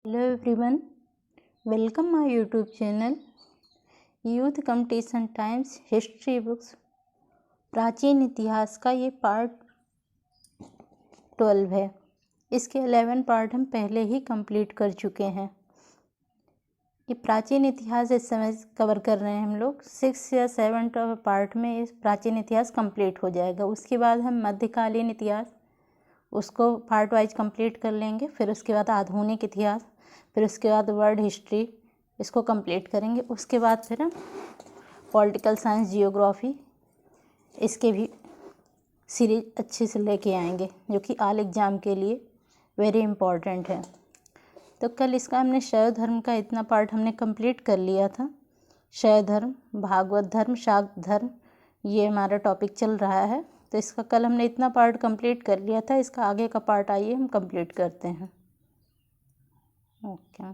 Hello everyone, welcome my YouTube channel youth competition times history books. प्राचीन इतिहास का ये पार्ट 12 है। इसके 11 पार्ट हम पहले ही कंप्लीट कर चुके हैं। ये प्राचीन इतिहास इस समय कवर कर रहे हैं हम लोग। 6 या 7 पार्ट में इस प्राचीन इतिहास कंप्लीट हो जाएगा। उसके बाद हम मध्यकालीन इतिहास उसको पार्ट वाइज कंप्लीट कर लेंगे। फिर उसके बाद आधुनिक इतिहास, फिर उसके बाद वर्ल्ड हिस्ट्री, इसको कंप्लीट करेंगे। उसके बाद फिर हम पॉलिटिकल साइंस, जियोग्राफी, इसके भी सीरीज अच्छे से लेके आएंगे, जो कि ऑल एग्ज़ाम के लिए वेरी इम्पॉर्टेंट है। तो कल इसका हमने शैव धर्म का इतना पार्ट हमने कंप्लीट कर लिया था। शैव धर्म, भागवत धर्म, शाक्त धर्म, ये हमारा टॉपिक चल रहा है। तो इसका कल हमने इतना पार्ट कंप्लीट कर लिया था। इसका आगे का पार्ट आइए हम कंप्लीट करते हैं। ओके।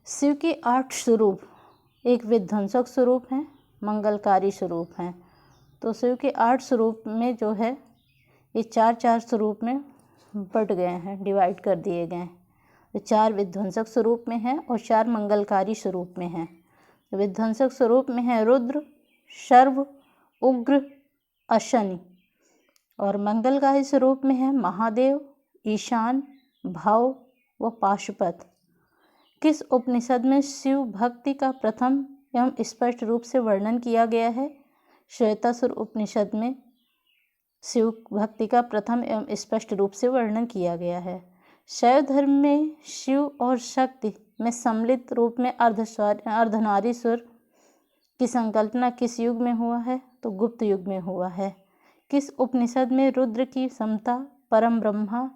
शिव के 8 स्वरूप एक विध्वंसक स्वरूप हैं, मंगलकारी स्वरूप हैं। तो शिव के 8 स्वरूप में जो है ये 4 स्वरूप में बट गए हैं, डिवाइड कर दिए गए हैं। तो 4 विध्वंसक स्वरूप में हैं और 4 मंगलकारी स्वरूप में हैं। तो विध्वंसक स्वरूप में है रुद्र, शर्व, उग्र, अशनि। और मंगलकारी स्वरूप में है महादेव, ईशान, भव व पाशुपत। किस उपनिषद में शिव भक्ति का प्रथम एवं स्पष्ट रूप से वर्णन किया गया है? श्वेतासुर उपनिषद में शिव भक्ति का प्रथम एवं स्पष्ट रूप से वर्णन किया गया है। शैव धर्म में शिव और शक्ति में सम्मिलित रूप में अर्धनारीश्वर की संकल्पना किस युग में हुआ है? तो गुप्त युग में हुआ है। किस उपनिषद में रुद्र की समता परम ब्रह्मा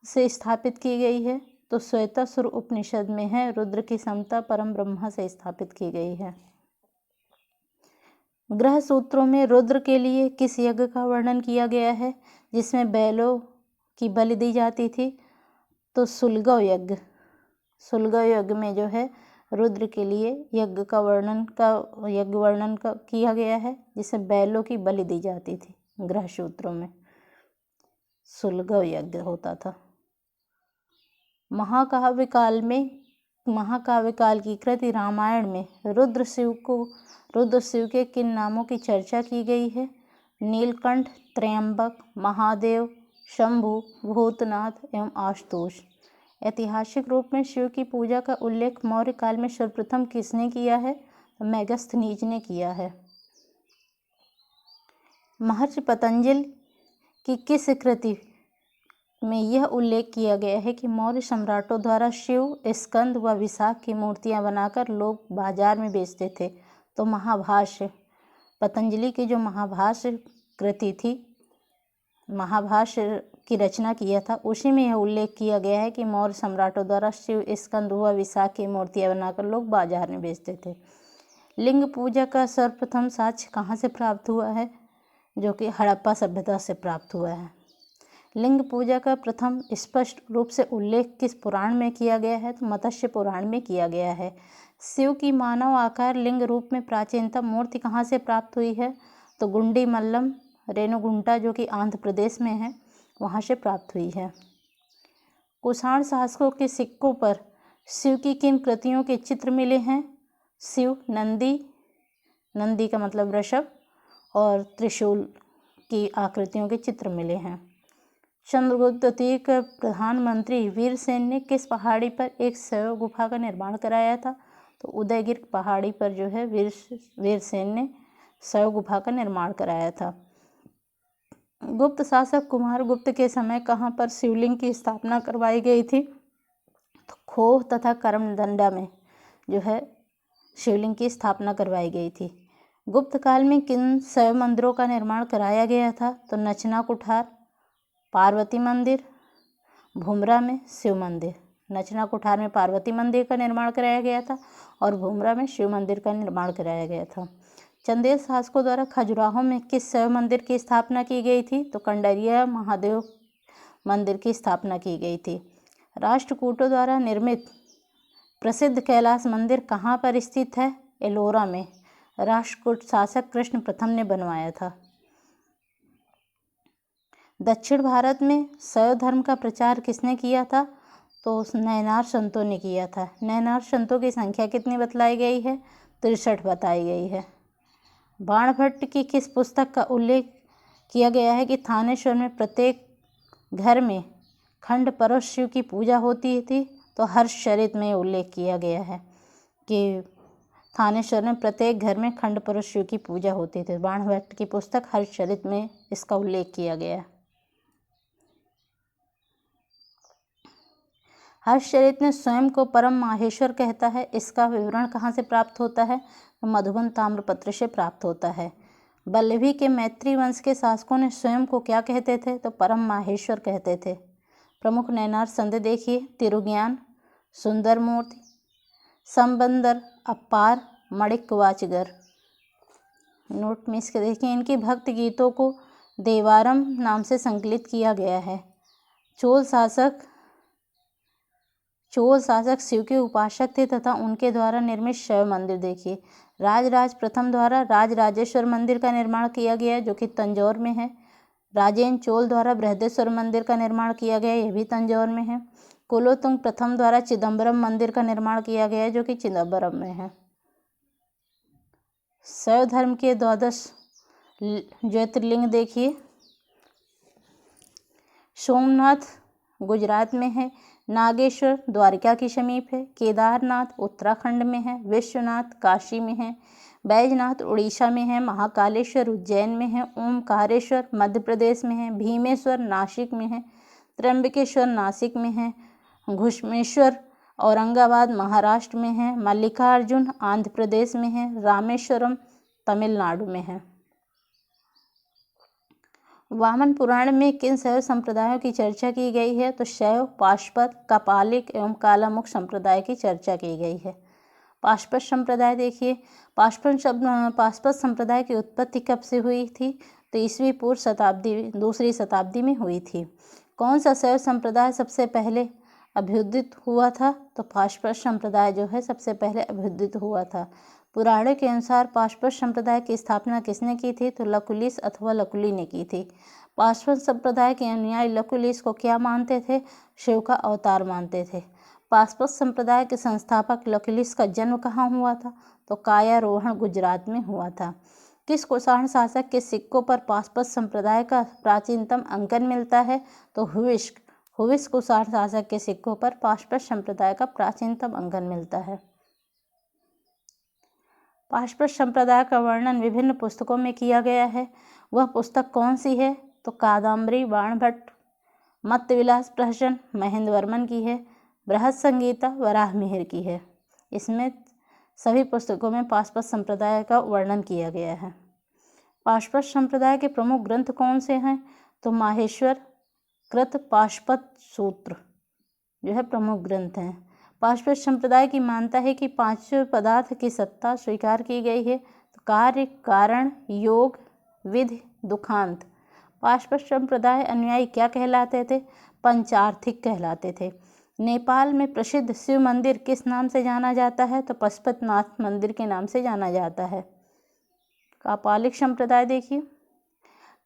से स्थापित की गई है? तो श्वेतासुर उपनिषद में है, रुद्र की समता परम ब्रह्मा से स्थापित की गई है। ग्रह सूत्रों में रुद्र के लिए किस यज्ञ का वर्णन किया गया है जिसमें बैलों की बलि दी जाती थी? तो सुलगव यज्ञ। सुलगव यज्ञ में जो है रुद्र के लिए यज्ञ वर्णन किया गया है जिसमें बैलों की बलि दी जाती थी। ग्रह सूत्रों में सुलगव यज्ञ होता था। महाकाव्यकाल की कृति रामायण में रुद्र शिव के किन नामों की चर्चा की गई है? नीलकंठ, त्रयंबक, महादेव, शंभु, भूतनाथ एवं आशुतोष। ऐतिहासिक रूप में शिव की पूजा का उल्लेख मौर्य काल में सर्वप्रथम किसने किया है? तो मेगस्थनीज ने किया है। महर्षि पतंजलि की किस कृति में यह उल्लेख किया गया है कि मौर्य सम्राटों द्वारा शिव, स्कंद व विशाख की मूर्तियां बनाकर लोग बाजार में बेचते थे? तो महाभाष्य। पतंजलि की जो महाभाष्य कृति थी, महाभाष्य की रचना किया था, उसी में यह उल्लेख किया गया है कि मौर्य सम्राटों द्वारा शिव, स्कंद व विशाख की मूर्तियां बनाकर लोग बाजार में बेचते थे। लिंग पूजा का सर्वप्रथम साक्ष्य कहाँ से प्राप्त हुआ है? जो कि हड़प्पा सभ्यता से प्राप्त हुआ है। लिंग पूजा का प्रथम स्पष्ट रूप से उल्लेख किस पुराण में किया गया है? तो मत्स्य पुराण में किया गया है। शिव की मानव आकार लिंग रूप में प्राचीनतम मूर्ति कहाँ से प्राप्त हुई है? तो गुंडी मल्लम, रेणुगुंटा, जो कि आंध्र प्रदेश में है, वहाँ से प्राप्त हुई है। कुषाण शासकों के सिक्कों पर शिव की किन कृतियों के चित्र मिले हैं? शिव, नंदी का मतलब वृषभ, और त्रिशूल की आकृतियों के चित्र मिले हैं। चंद्रगुप्त द्वितीय के प्रधानमंत्री वीरसेन ने किस पहाड़ी पर एक शैव गुफा का निर्माण कराया था? तो उदयगिरि पहाड़ी पर जो है वीरसेन ने शैव गुफा का निर्माण कराया था। गुप्त शासक कुमारगुप्त के समय कहाँ पर शिवलिंग की स्थापना करवाई गई थी? तो खोह तथा करमदंडा में जो है शिवलिंग की स्थापना करवाई गई थी। गुप्त काल में किन शैव मंदिरों का निर्माण कराया गया था? तो नचना कुठार, पार्वती मंदिर, भुमरा में शिव मंदिर। नचना कुठार में पार्वती मंदिर का निर्माण कराया गया था और भुमरा में शिव मंदिर का निर्माण कराया गया था। चंदेल शासकों द्वारा खजुराहो में किस शैव मंदिर की स्थापना की गई थी? तो कंडरिया महादेव मंदिर की स्थापना की गई थी। राष्ट्रकूटों द्वारा निर्मित प्रसिद्ध कैलाश मंदिर कहाँ पर स्थित है? एलोरा में। राष्ट्रकूट शासक कृष्ण प्रथम ने बनवाया था। दक्षिण भारत में शैव धर्म का प्रचार किसने किया था? तो उस नैनार संतों ने किया था। नैनार संतों की संख्या कितनी बतलाई गई है? 63 बताई गई है। बाणभट्ट की किस पुस्तक का उल्लेख किया गया है कि थानेश्वर में प्रत्येक घर में खंड परोक्ष शिव की पूजा होती थी? तो हर्षचरित में उल्लेख किया गया है कि थानेश्वर में प्रत्येक घर में खंड परोक्ष शिव की पूजा होती थी। बाणभट्ट की पुस्तक हर्षचरित में इसका उल्लेख किया गया है। हर्षचरित ने स्वयं को परम माहेश्वर कहता है। इसका विवरण कहाँ से प्राप्त होता है? तो मधुबन ताम्रपत्र से प्राप्त होता है। वल्लभी के मैत्री वंश के शासकों ने स्वयं को क्या कहते थे? तो परम माहेश्वर कहते थे। प्रमुख नैनार संत देखिए: तिरुज्ञान, सुंदरमूर्ति, संबंदर, अपार, मणिक वाचगर। नोट में इसके देखिए, इनकी भक्त गीतों को देवारम नाम से संकलित किया गया है। चोल शासक शिव के उपासक थे तथा उनके द्वारा निर्मित शैव मंदिर देखिए। राजराज प्रथम द्वारा राजराजेश्वर मंदिर का निर्माण किया गया जो कि तंजौर में है। राजेंद्र चोल द्वारा बृहदेश्वर मंदिर का निर्माण किया गया, यह भी तंजौर में है। कुलोत्तुंग प्रथम द्वारा चिदम्बरम मंदिर का निर्माण किया गया जो कि चिदम्बरम में है। शैव धर्म के 12 ज्योतिर्लिंग देखिए। सोमनाथ गुजरात में है। नागेश्वर द्वारिका के समीप है। केदारनाथ उत्तराखंड में है। विश्वनाथ काशी में है। बैजनाथ उड़ीसा में है। महाकालेश्वर उज्जैन में है। ओमकारेश्वर मध्य प्रदेश में है। भीमेश्वर नासिक में है। त्र्यंबकेश्वर नासिक में है। घुश्मेश्वर औरंगाबाद महाराष्ट्र में है। मल्लिकार्जुन आंध्र प्रदेश में है। रामेश्वरम तमिलनाडु में है। वामन पुराण में किन शैव संप्रदायों की चर्चा की गई है? तो शैव, पाशुपत, कपालिक एवं कालामुख संप्रदाय की चर्चा की गई है। पाशुपत संप्रदाय देखिए। पाशुपत संप्रदाय की उत्पत्ति कब से हुई थी? तो ईस्वी पूर्व दूसरी शताब्दी में हुई थी। कौन सा शैव संप्रदाय सबसे पहले अभ्युदित हुआ था? तो पाशुपत संप्रदाय जो है सबसे पहले अभ्युदित हुआ था। पुराणों के अनुसार पाशुपत संप्रदाय की स्थापना किसने की थी? तो लकुलिश अथवा लकुली ने की थी। पाशुपत संप्रदाय के अनुयायी लकुलिश को क्या मानते थे? शिव का अवतार मानते थे। पाशुपत संप्रदाय के संस्थापक लकुलिश का जन्म कहाँ हुआ था? तो कायारोहण गुजरात में हुआ था। किस कुषाण शासक के सिक्कों पर पाशुपत संप्रदाय का प्राचीनतम अंकन मिलता है? तो हुविस्क कुषाण शासक के सिक्कों पर पाशुपत संप्रदाय का प्राचीनतम अंकन मिलता है। पाशुपत संप्रदाय का वर्णन विभिन्न पुस्तकों में किया गया है। वह पुस्तक कौन सी है? तो कादम्बरी बाणभट्ट, मत्तविलास प्रहसन महेंद्र वर्मन की है। बृहद संगीता वराहमिहिर की है। इसमें सभी पुस्तकों में पाशुपत संप्रदाय का वर्णन किया गया है। पाशुपत संप्रदाय के प्रमुख ग्रंथ कौन से हैं? तो माहेश्वर कृत पाशुपत सूत्र जो है प्रमुख ग्रंथ हैं। पाशुपत संप्रदाय की मानता है कि 5 पदार्थ की सत्ता स्वीकार की गई है। तो कार्य, कारण, योग, विधि, दुखांत। पाशुपत संप्रदाय अनुयायी क्या कहलाते थे? पंचार्थिक कहलाते थे। नेपाल में प्रसिद्ध शिव मंदिर किस नाम से जाना जाता है? तो पशुपतिनाथ मंदिर के नाम से जाना जाता है। कापालिक संप्रदाय देखिए।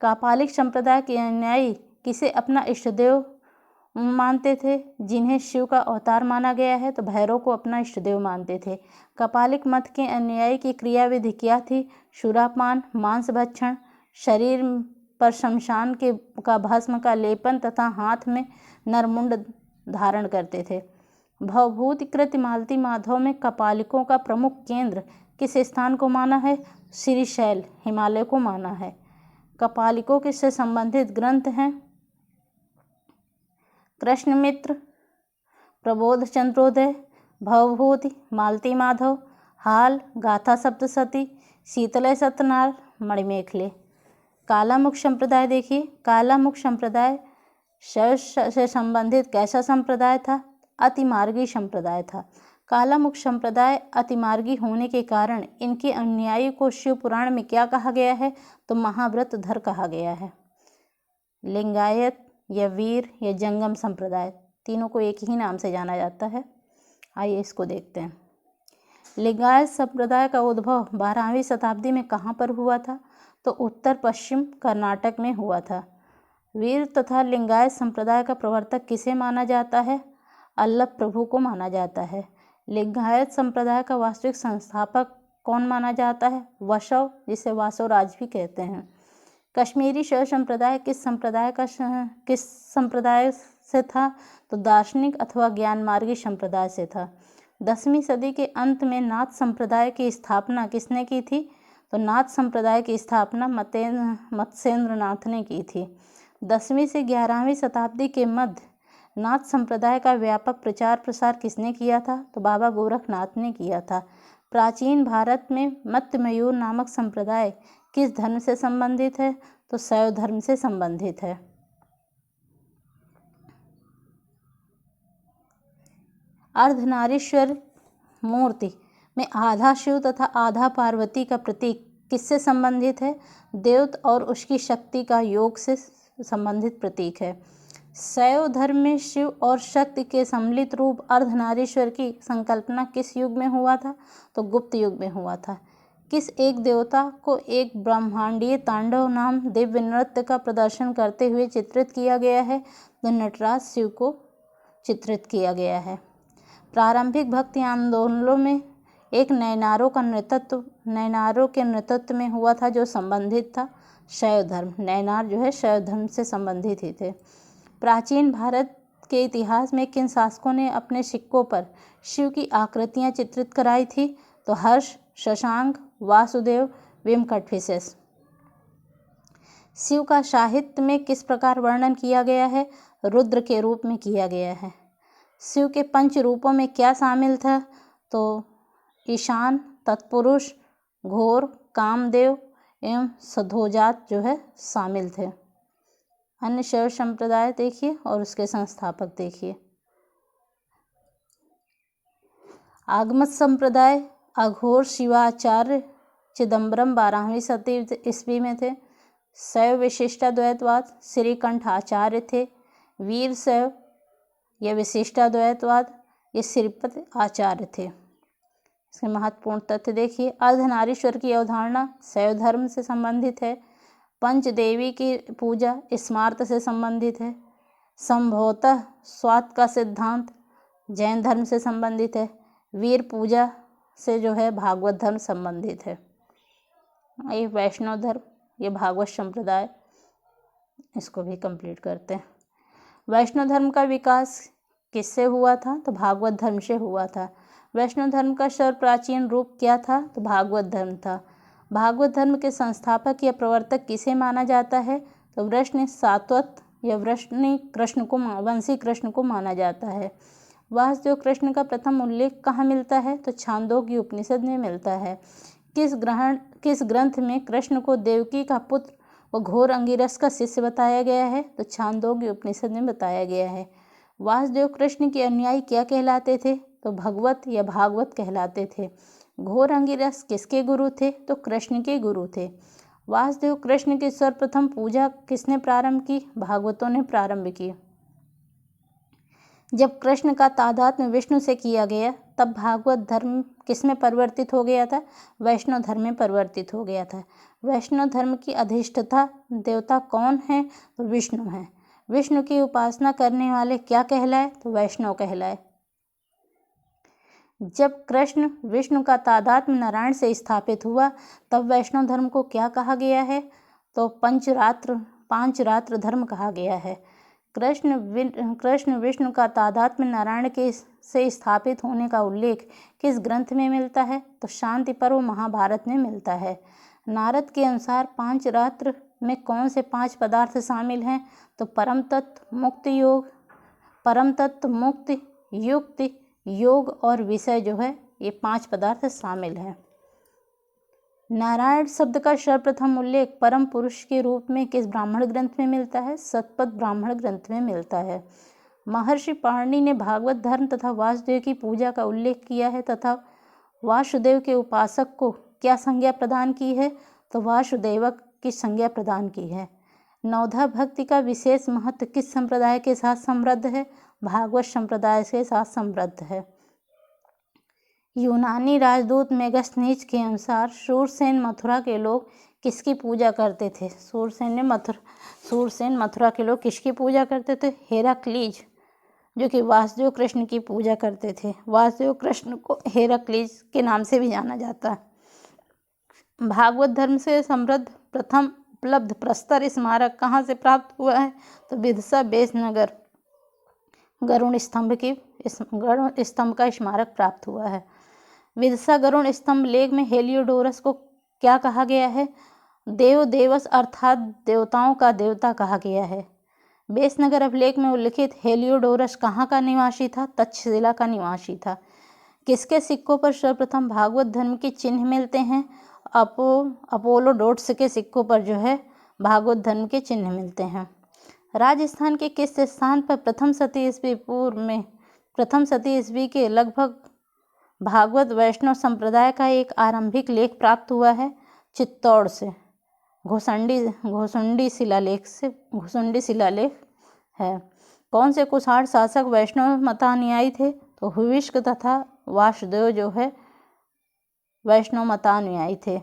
कापालिक संप्रदाय के अनुयायी किसे अपना इष्टदेव मानते थे? जिन्हें शिव का अवतार माना गया है तो भैरव को अपना इष्टदेव मानते थे। कापालिक मत के अनुयायी की क्रियाविधि क्या थी? शूरापान, मांस भक्षण, शरीर पर शमशान का भस्म का लेपन तथा हाथ में नरमुंड धारण करते थे। भवभूतिकृत मालती माधव में कपालिकों का प्रमुख केंद्र किस स्थान को माना है? श्रीशैल हिमालय को माना है। कपालिकों के से संबंधित ग्रंथ हैं कृष्ण मित्र, प्रबोध चंद्रोदय, भवभूति, मालती माधव, हाल, गाथा सप्तशती, शीतलय सत्यनारायण, मणिमेखले। कालामुख संप्रदाय देखिए। कालामुख संप्रदाय शैव से संबंधित कैसा संप्रदाय था? अतिमार्गी संप्रदाय था। कालामुख संप्रदाय अतिमार्गी होने के कारण इनके अनुयायी को शिव पुराण में क्या कहा गया है? तो महाव्रतधर कहा गया है। लिंगायत या वीर या जंगम संप्रदाय, तीनों को एक ही नाम से जाना जाता है। आइए इसको देखते हैं। लिंगायत संप्रदाय का उद्भव 12वीं शताब्दी में कहाँ पर हुआ था? तो उत्तर पश्चिम कर्नाटक में हुआ था। वीर तथा लिंगायत संप्रदाय का प्रवर्तक किसे माना जाता है? अल्लभ प्रभु को माना जाता है। लिंगायत संप्रदाय का वास्तविक संस्थापक कौन माना जाता है? वशव, जिसे वासवराज भी कहते हैं। कश्मीरी शैव संप्रदाय किस संप्रदाय से था? तो दार्शनिक अथवा ज्ञानमार्गी संप्रदाय से था। 10वीं सदी के अंत में नाथ संप्रदाय की स्थापना किसने की थी? तो नाथ संप्रदाय की स्थापना मत्स्येंद्र नाथ ने की थी। 10वीं से 11वीं शताब्दी के मध्य नाथ संप्रदाय का व्यापक प्रचार प्रसार किसने किया था? तो बाबा गोरखनाथ ने किया था। प्राचीन भारत में मत्स्यमयूर नामक संप्रदाय किस धर्म से संबंधित है? तो शैव धर्म से संबंधित है। अर्धनारीश्वर मूर्ति में आधा शिव तथा आधा पार्वती का प्रतीक किससे संबंधित है? देवत और उसकी शक्ति का योग से संबंधित प्रतीक है। शैव धर्म में शिव और शक्ति के सम्मिलित रूप अर्धनारीश्वर की संकल्पना किस युग में हुआ था? तो गुप्त युग में हुआ था। किस एक देवता को एक ब्रह्मांडीय तांडव नाम दिव्य नृत्य का प्रदर्शन करते हुए चित्रित किया गया है? तो नटराज शिव को चित्रित किया गया है। प्रारंभिक भक्ति आंदोलनों में एक नैनारों के नेतृत्व में हुआ था, जो संबंधित था शैव धर्म। नैनार जो है शैव धर्म से संबंधित ही थे। प्राचीन भारत के इतिहास में किन शासकों ने अपने सिक्कों पर शिव की आकृतियां चित्रित कराई थी? तो हर्ष, शशांक, वासुदेव, वेंकटफिशेस। शिव का साहित्य में किस प्रकार वर्णन किया गया है? रुद्र के रूप में किया गया है। शिव के पंच रूपों में क्या शामिल था? तो ईशान, तत्पुरुष, घोर, कामदेव एवं सधोजात जो है शामिल थे। अन्य शैव संप्रदाय देखिए और उसके संस्थापक देखिए। आगमत संप्रदाय अघोर शिवाचार्य चिदम्बरम 12वीं सदी ईस्वी में थे। शैव विशिष्टाद्वैतवाद श्रीकंठ आचार्य थे। वीर शैव यह विशिष्टाद्वैतवाद ये श्रीपद आचार्य थे। इसके महत्वपूर्ण तथ्य देखिए। अर्धनारीश्वर की अवधारणा शैव धर्म से संबंधित है। पंचदेवी की पूजा स्मार्त से संबंधित है। संभवतः स्वात का सिद्धांत जैन धर्म से संबंधित है। वीर पूजा से जो है भागवत धर्म संबंधित है। ये वैष्णव धर्म, ये भागवत संप्रदाय, इसको भी कंप्लीट करते हैं। वैष्णव धर्म का विकास किससे हुआ था? तो भागवत धर्म से हुआ था। वैष्णव धर्म का सर्वप्राचीन रूप क्या था? तो भागवत धर्म था। भागवत धर्म के संस्थापक या प्रवर्तक किसे माना जाता है? तो वृष्णि सात्वत या वंशी कृष्ण को माना जाता है। वासुदेव कृष्ण का प्रथम उल्लेख कहाँ मिलता है? तो छांदोग्य उपनिषद में मिलता है। किस ग्रंथ में कृष्ण को देवकी का पुत्र व घोर अंगिरस का शिष्य बताया गया है? तो छांदोग्य उपनिषद में बताया गया है। वासुदेव कृष्ण के अनुयायी क्या कहलाते थे? तो भगवत या भागवत कहलाते थे। घोर अंगिरस किसके गुरु थे? तो कृष्ण के गुरु थे। वासुदेव कृष्ण की सर्वप्रथम पूजा किसने प्रारंभ की? भागवतों ने प्रारंभ की। जब कृष्ण का तादात्म्य विष्णु से किया गया तब भागवत धर्म किसमें परिवर्तित हो गया था? वैष्णव धर्म में परिवर्तित हो गया था। वैष्णव धर्म की अधिष्ठाता देवता कौन है? तो विष्णु है। विष्णु की उपासना करने वाले क्या कहलाए? तो वैष्णव कहलाए। जब कृष्ण विष्णु का तादात्म्य नारायण से स्थापित हुआ तब वैष्णव धर्म को क्या कहा गया है? तो पांच रात्र धर्म कहा गया है। कृष्ण विष्णु का तादात्म्य नारायण के से स्थापित होने का उल्लेख किस ग्रंथ में मिलता है? तो शांति पर्व महाभारत में मिलता है। नारद के अनुसार 5 रात्र में कौन से 5 पदार्थ शामिल हैं? तो परम तत्व, मुक्ति, युक्ति, योग और विषय जो है ये 5 पदार्थ शामिल हैं। नारायण शब्द का सर्वप्रथम उल्लेख परम पुरुष के रूप में किस ब्राह्मण ग्रंथ में मिलता है? शतपथ ब्राह्मण ग्रंथ में मिलता है। महर्षि पाणिनि ने भागवत धर्म तथा वासुदेव की पूजा का उल्लेख किया है तथा वासुदेव के उपासक को क्या संज्ञा प्रदान की है? तो वासुदेवक की संज्ञा प्रदान की है। नवधा भक्ति का विशेष महत्व किस संप्रदाय के साथ समृद्ध है? भागवत संप्रदाय के साथ समृद्ध है। यूनानी राजदूत मेगास्थनीज के अनुसार शूरसेन मथुरा के लोग किसकी पूजा करते थे? शूरसेन मथुरा के लोग किसकी पूजा करते थे? हेराक्लीज जो कि वासुदेव कृष्ण की पूजा करते थे। वासुदेव कृष्ण को हेराक्लीस के नाम से भी जाना जाता है। भागवत धर्म से समृद्ध प्रथम उपलब्ध प्रस्तर स्मारक कहाँ से प्राप्त हुआ है? तो विदिशा बेसनगर गरुड़ स्तंभ का स्मारक प्राप्त हुआ है। विदिशा गरुड़ स्तंभ लेख में हेलियोडोरस को क्या कहा गया है? देवस अर्थात देवताओं का देवता कहा गया है। बेसनगर अभिलेख में उल्लिखित हेलियोडोरस कहाँ का निवासी था? तक्षशिला का निवासी था। किसके सिक्कों पर सर्वप्रथम भागवत धर्म के चिन्ह मिलते हैं? अपोलोडोट्स के सिक्कों पर जो है भागवत धर्म के चिन्ह मिलते हैं। राजस्थान के किस स्थान पर प्रथम शती ईस्वी के लगभग भागवत वैष्णव संप्रदाय का एक आरंभिक लेख प्राप्त हुआ है? चित्तौड़ से घोसुंडी शिलालेख है। कौन से कुषाण शासक वैष्णव मतानुयायी थे? तो हुविष्क तथा वासुदेव जो है वैष्णव मतानुयायी थे।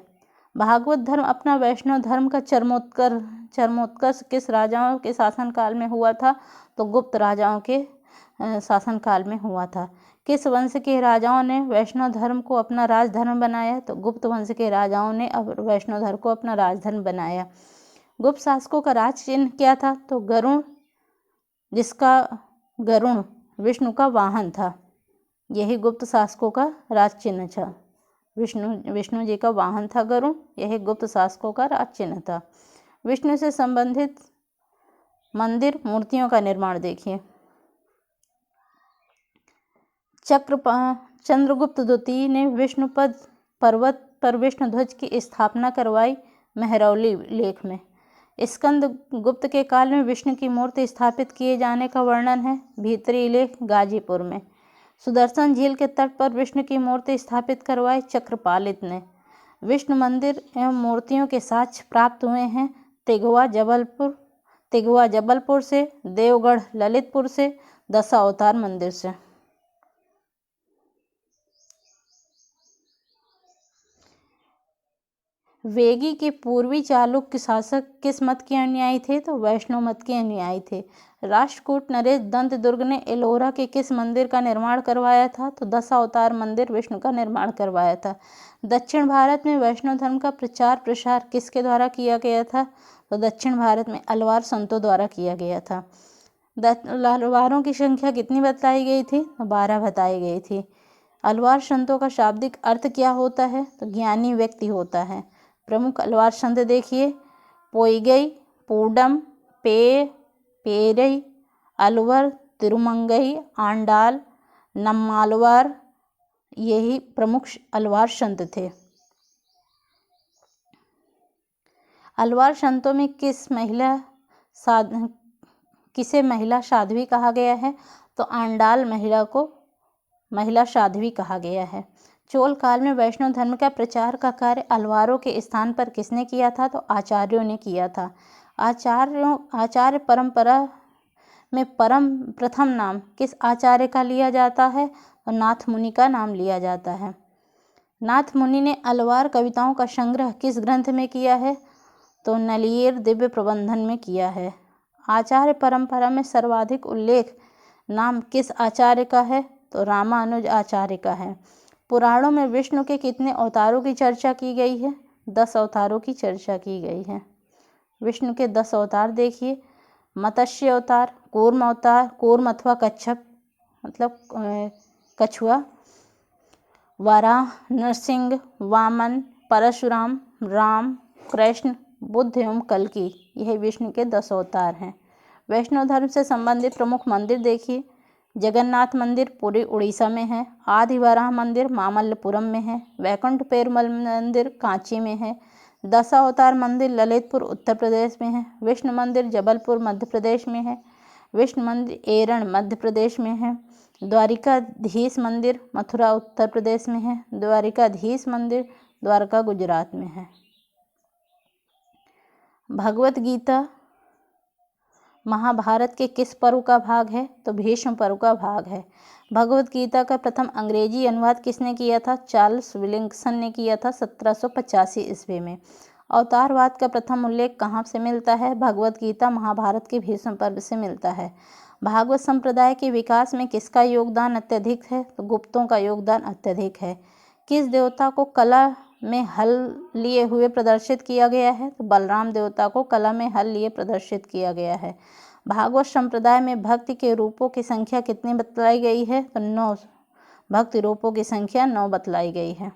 भागवत धर्म अपना वैष्णव धर्म का चरमोत्कर्ष किस राजाओं के शासनकाल में हुआ था? तो गुप्त राजाओं के शासनकाल में हुआ था। किस वंश के राजाओं ने वैष्णव धर्म को अपना राजधर्म बनाया? तो गुप्त वंश के राजाओं ने वैष्णव धर्म को अपना राजधर्म बनाया। गुप्त शासकों का राज चिन्ह क्या था? तो गरुड़, जिसका गरुड़ विष्णु का वाहन था। यही गुप्त शासकों का राज चिन्ह था। विष्णु जी का वाहन था गरुड़, यही गुप्त शासकों का राज चिन्ह था। विष्णु से संबंधित मंदिर मूर्तियों का निर्माण देखिए। चंद्रगुप्त द्वितीय ने विष्णुपद पर्वत पर विष्णु ध्वज की स्थापना करवाई। मेहरौली लेख में स्कंद गुप्त के काल में विष्णु की मूर्ति स्थापित किए जाने का वर्णन है। भीतरी लेख गाजीपुर में सुदर्शन झील के तट पर विष्णु की मूर्ति स्थापित करवाई चक्रपालित ने। विष्णु मंदिर एवं मूर्तियों के साक्ष्य प्राप्त हुए हैं तिगवा जबलपुर से, देवगढ़ ललितपुर से, दशावतार मंदिर से। वेगी के पूर्वी चालुक्य शासक किस मत के अनुयायी थे? तो वैष्णव मत के अनुयायी थे। राष्ट्रकूट नरेश दंत दुर्ग ने एलोरा के किस मंदिर का निर्माण करवाया था? तो दशावतार मंदिर विष्णु का निर्माण करवाया था। दक्षिण भारत में वैष्णव धर्म का प्रचार प्रसार किसके द्वारा किया गया था? तो दक्षिण भारत में अलवार संतों द्वारा किया गया था। अलवारों की संख्या कितनी बताई गई थी? 12 बताई गई थी। अलवार संतों का शाब्दिक अर्थ क्या होता है? तो ज्ञानी व्यक्ति होता है। प्रमुख अलवार संत देखिए पोईगई, पूडम, पेरई, अलवर, तिरुमंगई, आंडाल, नम्मालवार, यही प्रमुख अलवार संत थे। अलवार संतों में किसे महिला साध्वी कहा गया है? तो आंडाल महिला को महिला साध्वी कहा गया है। चोल काल में वैष्णव धर्म का प्रचार का कार्य अलवारों के स्थान पर किसने किया था? तो आचार्यों ने किया था। आचार्य परंपरा में प्रथम नाम किस आचार्य का लिया जाता है? तो नाथ मुनि का नाम लिया जाता है। नाथ मुनि ने अलवार कविताओं का संग्रह किस ग्रंथ में किया है? तो नलियेर दिव्य प्रबंधन में किया है। आचार्य परंपरा में सर्वाधिक उल्लेख नाम किस आचार्य का है? तो रामानुज आचार्य का है। पुराणों में विष्णु के कितने अवतारों की चर्चा की गई है? 10 अवतारों की चर्चा की गई है। विष्णु के 10 अवतार देखिए मत्स्य अवतार, कूर्म अथवा कच्छप मतलब कछुआ, वराह, नरसिंह, वामन, परशुराम, राम, कृष्ण, बुद्ध एवं कल्कि, यह विष्णु के 10 अवतार हैं। वैष्णव धर्म से संबंधित प्रमुख मंदिर देखिए जगन्नाथ मंदिर पुरी उड़ीसा में है, आदिवराह मंदिर मामल्लपुरम में है, वैकुंठ पेरुमल मंदिर कांची में है, दशावतार मंदिर ललितपुर उत्तर प्रदेश में है, विष्णु मंदिर जबलपुर मध्य प्रदेश में है, विष्णु मंदिर एरण मध्य प्रदेश में है, द्वारिकाधीश मंदिर मथुरा उत्तर प्रदेश में है, द्वारिकाधीश मंदिर द्वारका गुजरात में है। भगवत गीता महाभारत के किस पर्व का भाग है? तो भीष्म पर्व का भाग है। भगवत गीता का प्रथम अंग्रेजी अनुवाद किसने किया था? चार्ल्स विलिंगसन ने किया था 1785 ईस्वी में। अवतारवाद का प्रथम उल्लेख कहाँ से मिलता है? भगवत गीता महाभारत के भीष्म पर्व से मिलता है। भागवत संप्रदाय के विकास में किसका योगदान अत्यधिक है? तो गुप्तों का योगदान अत्यधिक है। किस देवता को कला में हल लिए हुए प्रदर्शित किया गया है? तो बलराम देवता को कला में हल लिए प्रदर्शित किया गया है। भागवत संप्रदाय में भक्ति के रूपों की संख्या कितनी बतलाई गई है? तो 9 भक्ति रूपों की संख्या 9 बतलाई गई है।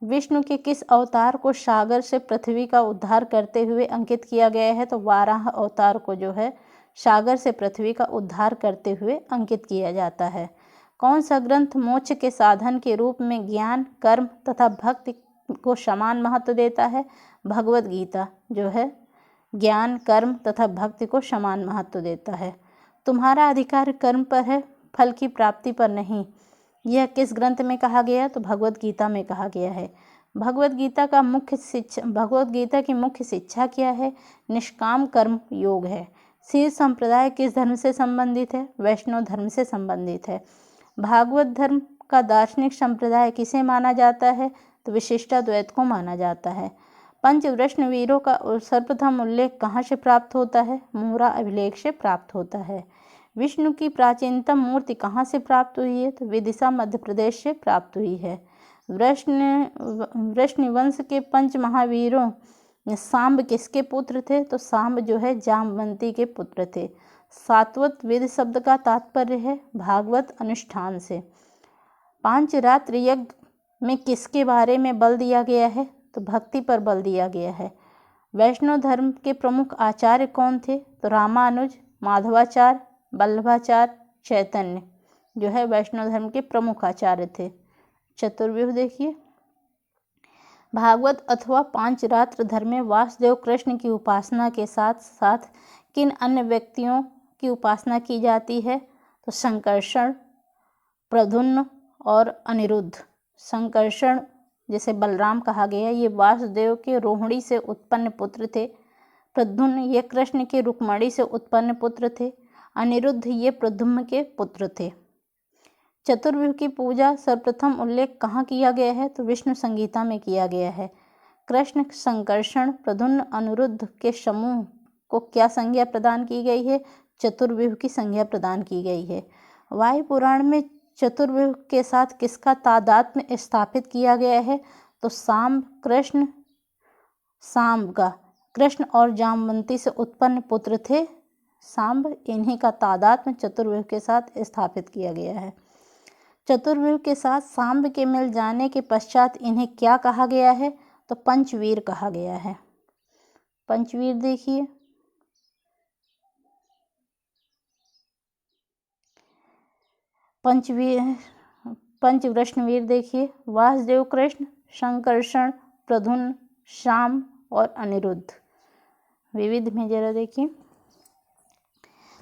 विष्णु के किस अवतार को सागर से पृथ्वी का उद्धार करते हुए अंकित किया गया है? तो वाराह अवतार को जो है सागर से पृथ्वी का उद्धार करते हुए अंकित किया जाता है। कौन सा ग्रंथ मोक्ष के साधन के रूप में ज्ञान, कर्म तथा भक्ति को समान महत्व देता है? भगवत गीता जो है ज्ञान, कर्म तथा भक्ति को समान महत्व देता है। तुम्हारा अधिकार कर्म पर है, फल की प्राप्ति पर नहीं। यह किस ग्रंथ में कहा गया? तो भगवत गीता में कहा गया है। भगवत गीता की मुख्य शिक्षा क्या है? निष्काम कर्म योग है। क्षीर संप्रदाय किस धर्म से संबंधित है? वैष्णव धर्म से संबंधित है। भागवत धर्म का दार्शनिक संप्रदाय किसे माना जाता है? तो विशिष्टाद्वैत को माना जाता है। पंचवृष्ण वीरों का सर्वप्रथम उल्लेख कहाँ से प्राप्त होता है? मोहरा अभिलेख से प्राप्त होता है। विष्णु की प्राचीनतम मूर्ति कहाँ से प्राप्त हुई है? तो विदिशा मध्य प्रदेश से प्राप्त हुई है। वृष्ण वंश के पंच महावीरों सांब किसके पुत्र थे? तो सांब जो है जामवंती के पुत्र थे। सात्वत वेद शब्द का तात्पर्य है भागवत अनुष्ठान से। पांचरात्र यज्ञ में किसके बारे में बल दिया गया है? तो भक्ति पर बल दिया गया है। वैष्णव धर्म के प्रमुख आचार्य कौन थे? तो रामानुज, माधवाचार्य, वल्लभाचार्य, चैतन्य जो है वैष्णव धर्म के प्रमुख आचार्य थे। चतुर्व्यूह देखिए। भागवत अथवा पांचरात्र धर्म में वासुदेव कृष्ण की उपासना के साथ साथ किन अन्य व्यक्तियों की उपासना की जाती है? तो संकर्षण, प्रद्युम्न और अनिरुद्ध। संकर्षण जिसे बलराम कहा गया, ये वासुदेव के रोहिणी से उत्पन्न पुत्र थे। प्रद्युम्न ये कृष्ण के रुक्मिणी से उत्पन्न पुत्र थे। अनिरुद्ध ये प्रद्युम्न के पुत्र थे। चतुर्व्यूह की पूजा सर्वप्रथम उल्लेख कहाँ किया गया है? तो विष्णु संगीता में किया गया है। कृष्ण, संकर्षण, प्रद्युम्न, अनिरुद्ध के समूह को क्या संज्ञा प्रदान की गई है? चतुर्व्यूह की संज्ञा प्रदान की गई है। वायु पुराण में चतुर्व्यूह के साथ किसका तादात्म्य स्थापित किया गया है? तो सांब का कृष्ण और जामवंती से उत्पन्न पुत्र थे सांब, इन्हीं का तादात्म्य चतुर्व्यूह के साथ स्थापित किया गया है। चतुर्व्यूह के साथ सांब के मिल जाने के पश्चात इन्हें क्या कहा गया है? तो पंचवीर कहा गया है। पंचवीर देखिए। पंचवृष्णवीर देखिए। वासुदेव कृष्ण, संकर्षण, प्रद्युम्न, सांब और अनिरुद्ध। विविध में जरा देखिए।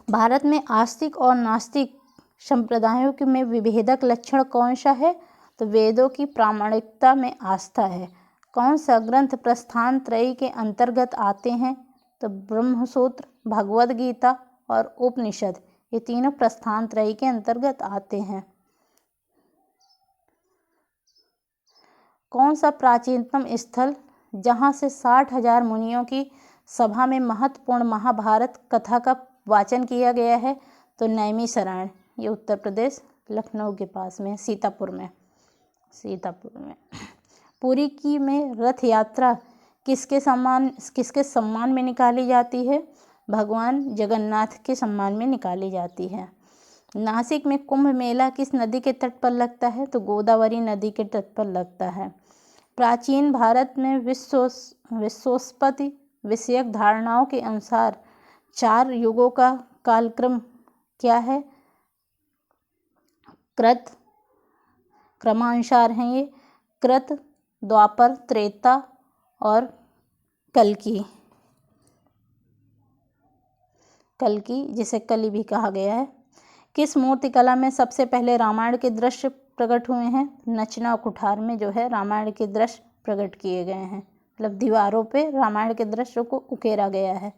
भारत में आस्तिक और नास्तिक संप्रदायों के में विभेदक लक्षण कौन सा है? तो वेदों की प्रामाणिकता में आस्था है। कौन सा ग्रंथ प्रस्थान त्रयी के अंतर्गत आते हैं? तो ब्रह्मसूत्र, भगवद गीता और उपनिषद, ये तीनों प्रस्थान त्रयी के अंतर्गत आते हैं। कौन सा प्राचीनतम स्थल जहाँ से 60,000 मुनियों की सभा में महत्वपूर्ण महाभारत कथा का वाचन किया गया है? तो नैमिषारण्य, ये उत्तर प्रदेश लखनऊ के पास में, सीतापुर में। पुरी की में रथ यात्रा किसके सम्मान में निकाली जाती है? भगवान जगन्नाथ के सम्मान में निकाली जाती है। नासिक में कुंभ मेला किस नदी के तट पर लगता है? तो गोदावरी नदी के तट पर लगता है। प्राचीन भारत में विश्वोत्पत्ति विषयक धारणाओं के अनुसार 4 युगों का कालक्रम क्या है? कृत, क्रमानुसार हैं ये कृत, द्वापर, त्रेता और कल्कि जिसे कली भी कहा गया है। किस मूर्तिकला में सबसे पहले रामायण के दृश्य प्रकट हुए हैं? नचना और कुठार में जो है रामायण के दृश्य प्रकट किए गए हैं, मतलब दीवारों पे रामायण के दृश्य को उकेरा गया है।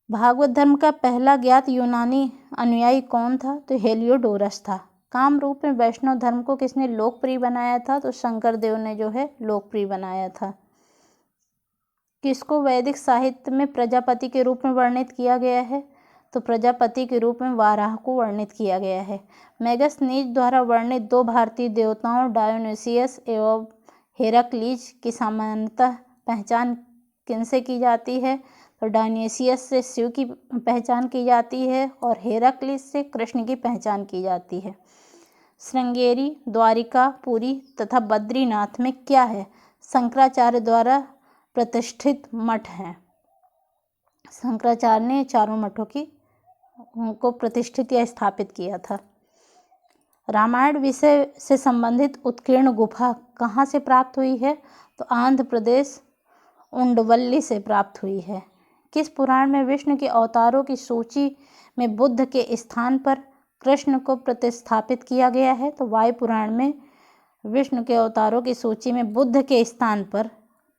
भागवत धर्म का पहला ज्ञात यूनानी अनुयायी कौन था? तो हेलियोडोरस था। काम रूप में वैष्णव धर्म को किसने लोकप्रिय बनाया था? तो शंकर देव ने जो है लोकप्रिय बनाया था। किसको वैदिक साहित्य में प्रजापति के रूप में वर्णित किया गया है? तो प्रजापति के रूप में वाराह को वर्णित किया गया है। मेगस्थनीज द्वारा वर्णित दो भारतीय देवताओं डायोनिसियस एवं हेराक्लीज की सामान्यतः पहचान किनसे की जाती है? तो डायोनिसियस से शिव की पहचान की जाती है और हेराक्लीज से कृष्ण की पहचान की जाती है। श्रृंगेरी, द्वारिका, पुरी तथा बद्रीनाथ में क्या है? शंकराचार्य द्वारा प्रतिष्ठित मठ हैं। शंकराचार्य ने चारों मठों को प्रतिष्ठित या स्थापित किया था। रामायण विषय से संबंधित उत्कीर्ण गुफा कहाँ से प्राप्त हुई है? तो आंध्र प्रदेश उंडवल्ली से प्राप्त हुई है। किस पुराण में विष्णु के अवतारों की सूची में बुद्ध के स्थान पर कृष्ण को प्रतिस्थापित किया गया है? तो वायु पुराण में विष्णु के अवतारों की सूची में बुद्ध के स्थान पर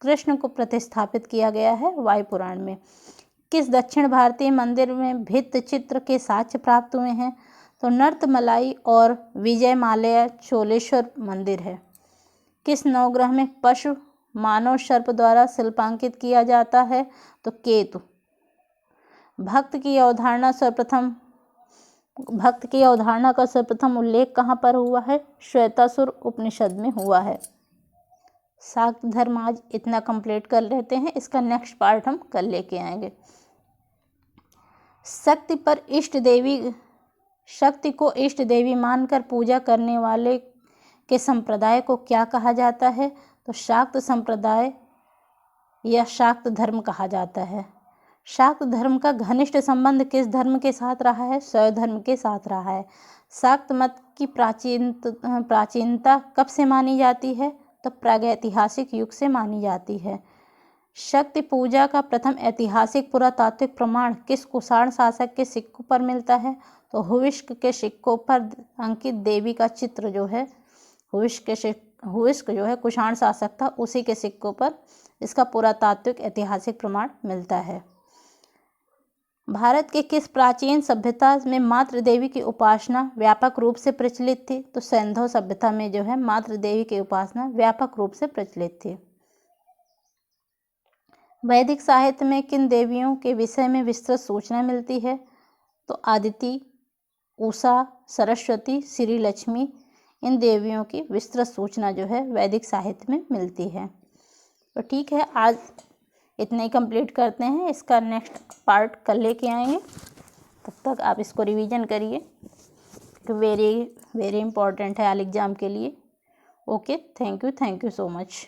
कृष्ण को प्रतिस्थापित किया गया है वायु पुराण में। किस दक्षिण भारतीय मंदिर में भित्ति चित्र के साक्ष्य प्राप्त हुए हैं? तो नर्तमलाई और विजयमाल्या चोलेश्वर मंदिर है। किस नवग्रह में पशु मानव सर्प द्वारा शिल्पांकित किया जाता है? तो केतु। भक्त की अवधारणा का सर्वप्रथम उल्लेख कहाँ पर हुआ है? श्वेतासुर उपनिषद में हुआ है। शाक्त धर्म आज इतना कंप्लीट कर लेते हैं, इसका नेक्स्ट पार्ट हम कल लेके आएंगे। शक्ति को इष्ट देवी मानकर पूजा करने वाले के संप्रदाय को क्या कहा जाता है? तो शाक्त संप्रदाय या शाक्त धर्म कहा जाता है। शाक्त धर्म का घनिष्ठ संबंध किस धर्म के साथ रहा है? शैव धर्म के साथ रहा है। शाक्त मत की प्राचीनता कब से मानी जाती है? तो प्रागैतिहासिक युग से मानी जाती है। शक्ति पूजा का प्रथम ऐतिहासिक पुरातात्विक प्रमाण किस कुषाण शासक के सिक्कों पर मिलता है? तो हुविष्क के सिक्कों पर अंकित देवी का चित्र जो है, हुविष्क जो है कुषाण शासक था, उसी के सिक्कों पर इसका पुरातात्विक ऐतिहासिक प्रमाण मिलता है। भारत के किस प्राचीन सभ्यता में मातृ देवी की उपासना व्यापक रूप से प्रचलित थी? तो सिंधु सभ्यता में जो है मातृ देवी की उपासना व्यापक रूप से प्रचलित थी। वैदिक साहित्य में किन देवियों के विषय में विस्तृत सूचना मिलती है? तो आदिति, उषा, सरस्वती, श्री लक्ष्मी, इन देवियों की विस्तृत सूचना जो है वैदिक साहित्य में मिलती है। तो ठीक है, आज इतना ही कंप्लीट करते हैं, इसका नेक्स्ट पार्ट कल लेके आएंगे। तब तक आप इसको रिवीजन करिए, वेरी वेरी इंपॉर्टेंट है ऑल एग्ज़ाम के लिए। Okay, thank you so much.